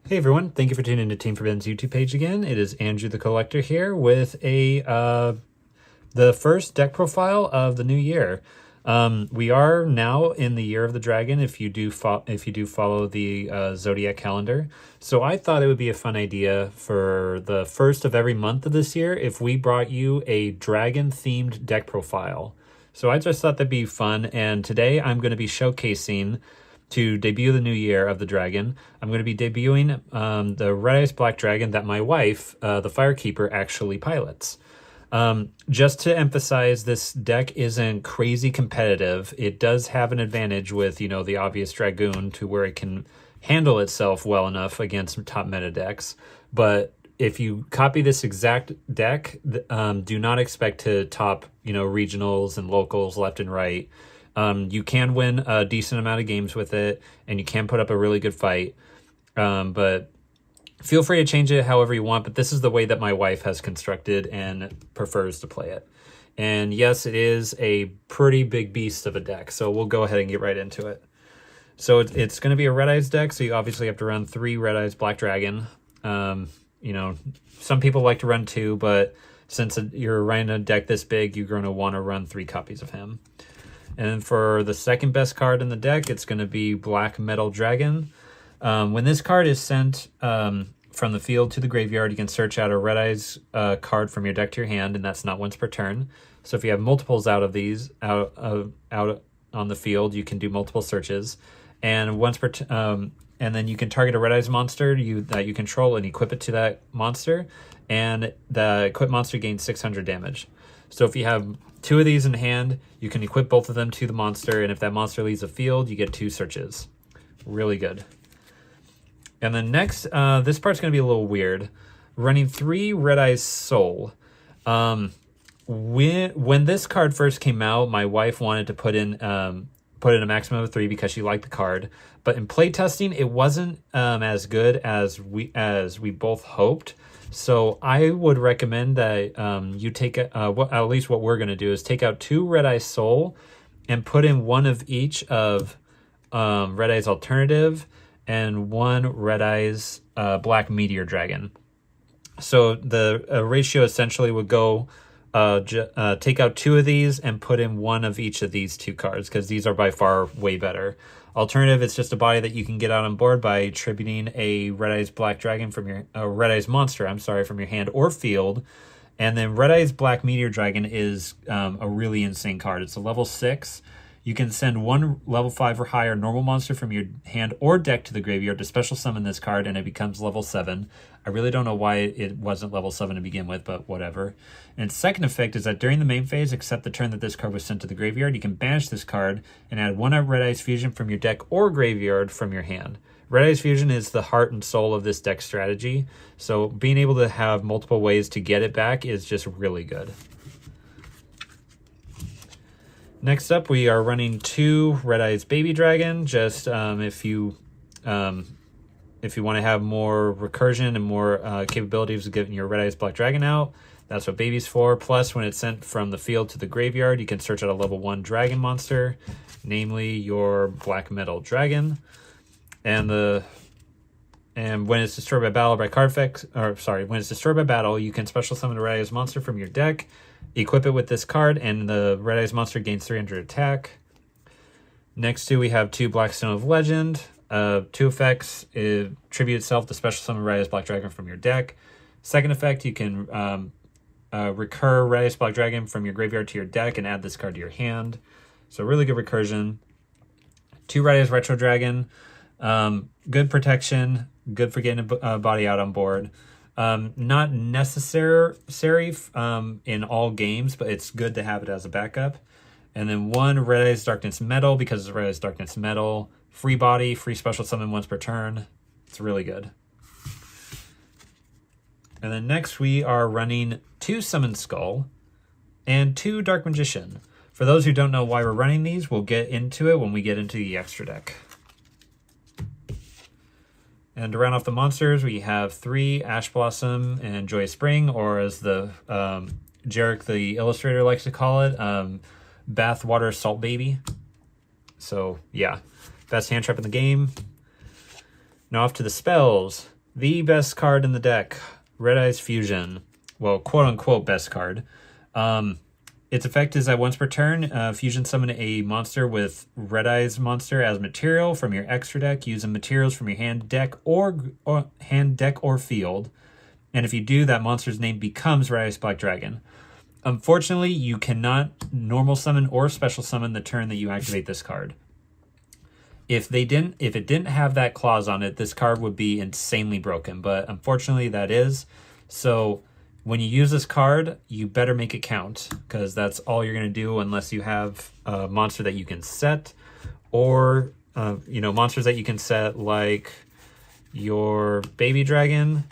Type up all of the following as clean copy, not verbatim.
Hey everyone, thank you for tuning into Team Forbidden's YouTube page again. It is Andrew the Collector here with the first deck profile of the new year. We are now in the Year of the Dragon if you do follow the Zodiac calendar. So I thought it would be a fun idea for the first of every month of this year if we brought you a dragon themed deck profile. So I just thought that'd be fun, and today I'm going to be showcasing, to debut the new year of the dragon, I'm going to be debuting the Red Eyes Black Dragon that my wife, the Firekeeper, actually pilots. Just to emphasize, this deck isn't crazy competitive. It does have an advantage with, the obvious Dragoon to where it can handle itself well enough against top meta decks. But if you copy this exact deck, do not expect to top, regionals and locals left and right. You can win a decent amount of games with it, and you can put up a really good fight. But feel free to change it however you want, but this is the way that my wife has constructed and prefers to play it. And yes, it is a pretty big beast of a deck, so we'll go ahead and get right into it. So it's going to be a Red Eyes deck, so you obviously have to run 3 Red Eyes Black Dragon. Some people like to run 2, but since you're running a deck this big, you're going to want to run 3 copies of him. And for the second best card in the deck, it's going to be Black Metal Dragon. When this card is sent from the field to the graveyard, you can search out a Red Eyes card from your deck to your hand, and that's not once per turn. So if you have multiples out of these out on the field, you can do multiple searches, and and then you can target a Red Eyes monster that you control and equip it to that monster, and the equipped monster gains 600 damage. So if you have 2 of these in hand, you can equip both of them to the monster, and if that monster leaves the field, you get 2 searches. Really good. And then next, this part's going to be a little weird. Running 3 Red Eyes Soul. When this card first came out, my wife wanted to put in a maximum of 3 because she liked the card. But in playtesting, it wasn't as good as we both hoped. So I would recommend that you take at least what we're going to do is take out 2 Red Eyes Soul and put in 1 of each of Red Eyes Alternative and 1 Red Eyes Black Meteor Dragon. So the ratio essentially would go take out 2 of these and put in 1 of each of these 2 cards, because these are by far way better. Alternative, it's just a body that you can get out on board by tributing a Red Eyes Black Dragon from your Red Eyes monster, from your hand or field. And then Red Eyes Black Meteor Dragon is a really insane card. It's a level 6. You can send 1 level 5 or higher normal monster from your hand or deck to the graveyard to special summon this card, and it becomes level 7. I really don't know why it wasn't level 7 to begin with, but whatever. And its second effect is that during the main phase, except the turn that this card was sent to the graveyard, you can banish this card and add 1 Red Eyes Fusion from your deck or graveyard from your hand. Red Eyes Fusion is the heart and soul of this deck strategy, so being able to have multiple ways to get it back is just really good. Next up, we are running 2 Red Eyes Baby Dragon. Just if you want to have more recursion and more capabilities of getting your Red Eyes Black Dragon out, that's what Baby's for. Plus, when it's sent from the field to the graveyard, you can search out a level 1 dragon monster, namely your Black Metal Dragon. And when it's destroyed by battle when it's destroyed by battle, you can special summon a Red Eyes monster from your deck, equip it with this card, and the Red Eyes monster gains 300 attack. Next we have 2 Blackstone of Legend. 2 effects, tribute itself to special summon Red Eyes Black Dragon from your deck. Second effect, you can recur Red Eyes Black Dragon from your graveyard to your deck and add this card to your hand. So really good recursion. 2 Red Eyes Retro Dragon. Good protection, good for getting a body out on board. Not necessary in all games, but it's good to have it as a backup. And then 1 Red Eyes Darkness Metal, because it's Red Eyes Darkness Metal. Free body, free special summon once per turn. It's really good. And then next we are running 2 Summon Skull and 2 Dark Magician. For those who don't know why we're running these, we'll get into it when we get into the extra deck. And to round off the monsters, we have 3 Ash Blossom and Joyous Spring, or as the Jarek the illustrator likes to call it, Bathwater Salt Baby. So yeah, best hand trap in the game. Now off to the spells. The best card in the deck, Red Eyes Fusion. Well, quote-unquote best card. Its effect is that once per turn, fusion summon a monster with Red Eyes monster as material from your extra deck using materials from your hand deck or field. And if you do, that monster's name becomes Red Eyes Black Dragon. Unfortunately, you cannot normal summon or special summon the turn that you activate this card. If it didn't have that clause on it, this card would be insanely broken. But unfortunately, that is. So when you use this card, you better make it count, because that's all you're going to do unless you have a monster that you can set, or monsters that you can set like your Baby Dragon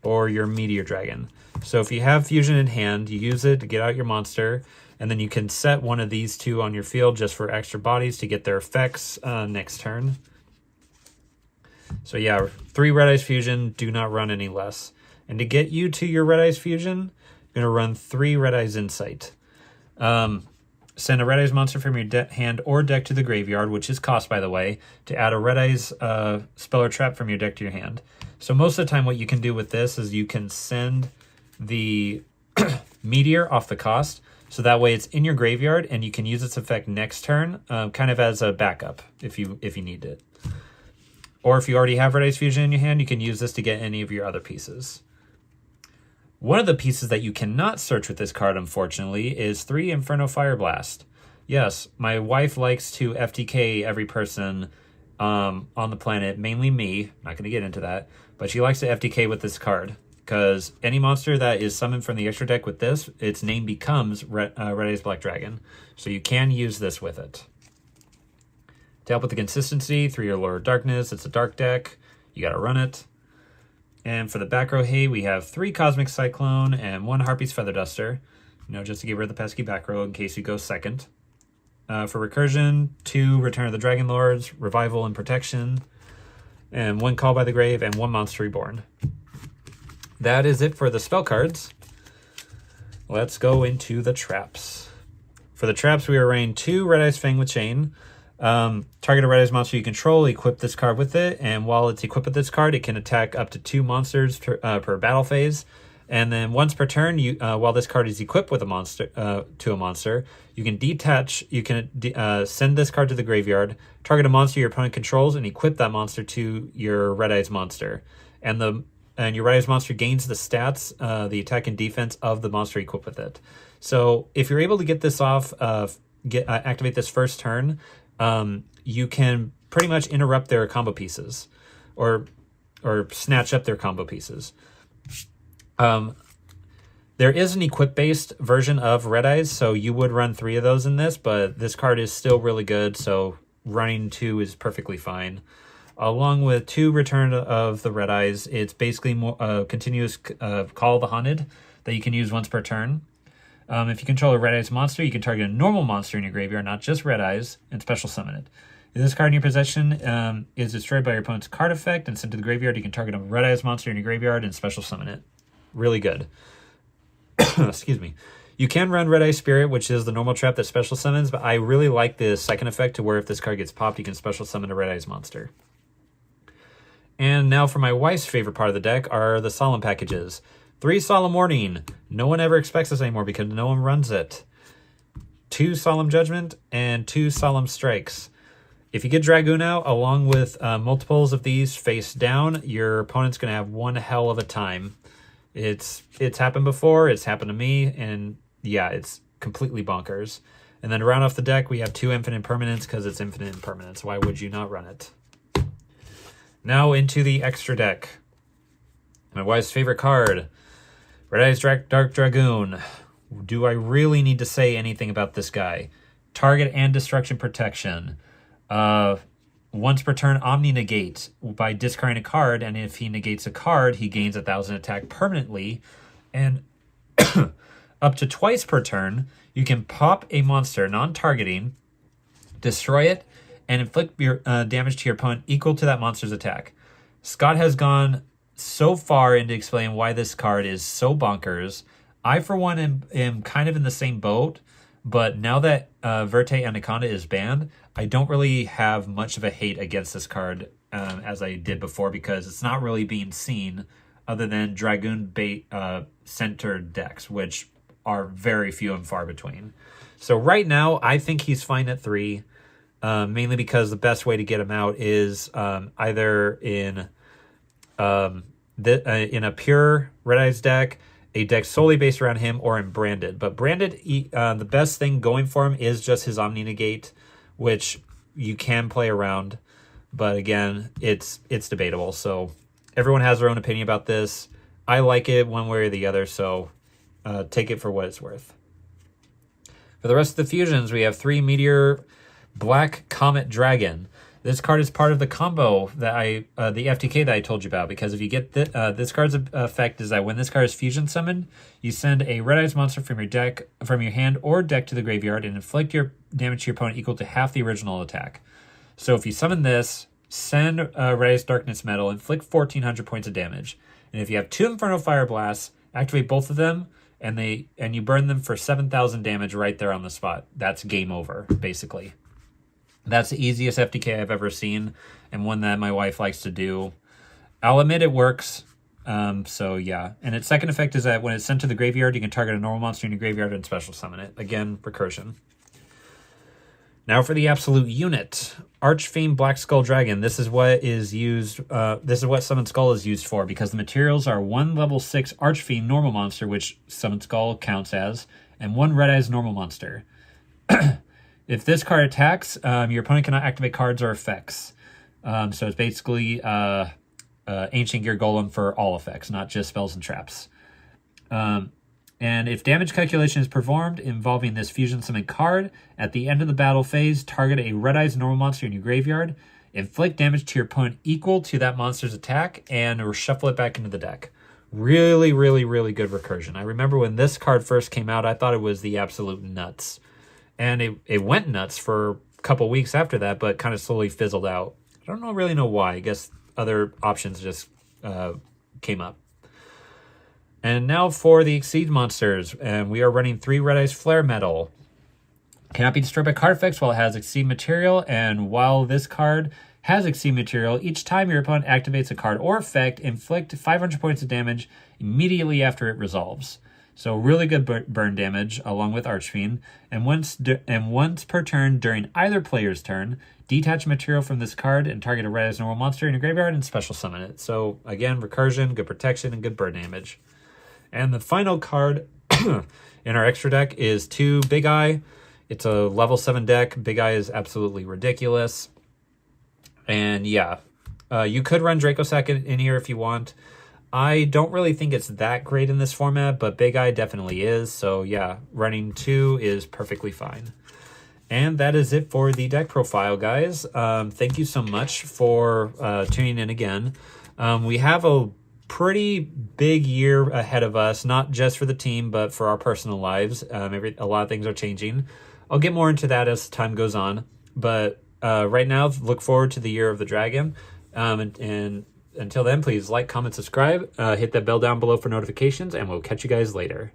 or your Meteor Dragon. So if you have Fusion in hand, you use it to get out your monster, and then you can set one of these two on your field just for extra bodies to get their effects next turn. So yeah, 3 Red Eyes Fusion, do not run any less. And to get you to your Red Eyes Fusion, you're going to run 3 Red Eyes Insight. Send a Red Eyes monster from your hand or deck to the graveyard, which is cost, by the way, to add a Red Eyes spell or trap from your deck to your hand. So most of the time what you can do with this is you can send the Meteor off the cost, so that way it's in your graveyard and you can use its effect next turn, kind of as a backup if you need it. Or if you already have Red Eyes Fusion in your hand, you can use this to get any of your other pieces. One of the pieces that you cannot search with this card, unfortunately, is 3 Inferno Fire Blast. Yes, my wife likes to FTK every person on the planet, mainly me. I'm not going to get into that, but she likes to FTK with this card, because any monster that is summoned from the extra deck with this, its name becomes Red Eyes Black Dragon. So you can use this with it. To help with the consistency, 3 Allure of Darkness. It's a dark deck. You got to run it. And for the back row hay, we have 3 Cosmic Cyclone and 1 Harpy's Feather Duster. Just to get rid of the pesky back row in case you go second. For recursion, 2 Return of the Dragon Lords, Revival and Protection, and 1 Call by the Grave, and 1 Monster Reborn. That is it for the spell cards. Let's go into the traps. For the traps, we are running 2 Red Eyes Fang with Chain. Target a Red Eyes monster you control, equip this card with it, and while it's equipped with this card, it can attack up to 2 monsters per battle phase. And then once per turn, while this card is equipped with a monster to a monster, you can detach. You can send this card to the graveyard, target a monster your opponent controls, and equip that monster to your Red Eyes monster. And your Red Eyes monster gains the stats, the attack and defense of the monster equipped with it. So if you're able to get this off, activate this first turn, you can pretty much interrupt their combo pieces, or snatch up their combo pieces. There is an equip-based version of Red Eyes, so you would run 3 of those in this, but this card is still really good, so running 2 is perfectly fine. Along with 2 Return of the Red Eyes, it's basically more continuous Call of the Haunted that you can use once per turn. If you control a Red Eyes monster, you can target a normal monster in your graveyard, not just Red Eyes, and special summon it. If this card in your possession is destroyed by your opponent's card effect and sent to the graveyard, you can target a Red Eyes monster in your graveyard and special summon it. Really good. Excuse me. You can run Red Eye Spirit, which is the normal trap that special summons, but I really like the second effect to where if this card gets popped, you can special summon a Red Eyes monster. And now for my wife's favorite part of the deck are the Solemn packages. 3 Solemn Warning. No one ever expects this anymore because no one runs it. 2 Solemn Judgment and 2 Solemn Strikes. If you get Dragoon out, along with multiples of these face down, your opponent's going to have one hell of a time. It's happened before, it's happened to me, and yeah, it's completely bonkers. And then to round off the deck, we have 2 Infinite Permanents because it's Infinite Impermanence. Why would you not run it? Now into the extra deck. My wife's favorite card, Red Eyes Dark Dragoon. Do I really need to say anything about this guy? Target and Destruction Protection. Once per turn, Omni Negate by discarding a card, and if he negates a card, he gains 1,000 attack permanently. And up to twice per turn, you can pop a monster non-targeting, destroy it, and inflict your damage to your opponent equal to that monster's attack. Scott has gone so far into explaining why this card is so bonkers. I, for one, am kind of in the same boat, but now that Verte Anaconda is banned, I don't really have much of a hate against this card as I did before, because it's not really being seen other than Dragoon bait centered decks, which are very few and far between. So right now, I think he's fine at 3, mainly because the best way to get him out is either in a pure Red Eyes deck, a deck solely based around him, or in Branded. But Branded, the best thing going for him is just his Omni Negate, which you can play around. But again, it's debatable. So everyone has their own opinion about this. I like it one way or the other, so take it for what it's worth. For the rest of the fusions, we have 3 Meteor Black Comet Dragon. This card is part of the combo that the FTK that I told you about, because if you get this card's effect is that when this card is fusion summoned, you send a Red Eyes monster from your hand or deck to the graveyard and inflict your damage to your opponent equal to half the original attack. So if you summon this, send Red Eyes Darkness Metal, inflict 1,400 points of damage. And if you have 2 Inferno Fire Blasts, activate both of them, and you burn them for 7,000 damage right there on the spot. That's game over, basically. That's the easiest FTK I've ever seen, and one that my wife likes to do. I'll admit it works. So yeah. And its second effect is that when it's sent to the graveyard, you can target a normal monster in your graveyard and special summon it. Again, recursion. Now for the absolute unit. Archfiend Black Skull Dragon. This is what is used. This is what Summon Skull is used for, because the materials are 1 level 6 Archfiend normal monster, which Summon Skull counts as, and 1 Red Eyes normal monster. If this card attacks, your opponent cannot activate cards or effects. So it's basically Ancient Gear Golem for all effects, not just spells and traps. And if damage calculation is performed involving this fusion summon card, at the end of the battle phase, target a Red Eyes normal monster in your graveyard, inflict damage to your opponent equal to that monster's attack, and shuffle it back into the deck. Really, really, really good recursion. I remember when this card first came out, I thought it was the absolute nuts. And it went nuts for a couple weeks after that, but kind of slowly fizzled out. I don't really know why. I guess other options just came up. And now for the Exceed monsters. And we are running 3 Red Eyes Flare Metal. Cannot be destroyed by card effects while it has Exceed material. And while this card has Exceed material, each time your opponent activates a card or effect, inflict 500 points of damage immediately after it resolves. So really good burn damage along with Archfiend. And once per turn during either player's turn, detach material from this card and target a Red Eyes normal monster in your graveyard and special summon it. So again, recursion, good protection, and good burn damage. And the final card in our extra deck is 2 Big Eye. It's a level 7 deck. Big Eye is absolutely ridiculous. And yeah, you could run Dracosack in here if you want. I don't really think it's that great in this format, but Big Eye definitely is. So yeah, running 2 is perfectly fine. And that is it for the deck profile, guys. Thank you so much for tuning in again. We have a pretty big year ahead of us, not just for the team, but for our personal lives. A lot of things are changing. I'll get more into that as time goes on. But right now, look forward to the Year of the Dragon. And until then, please like, comment, subscribe, hit that bell down below for notifications, and we'll catch you guys later.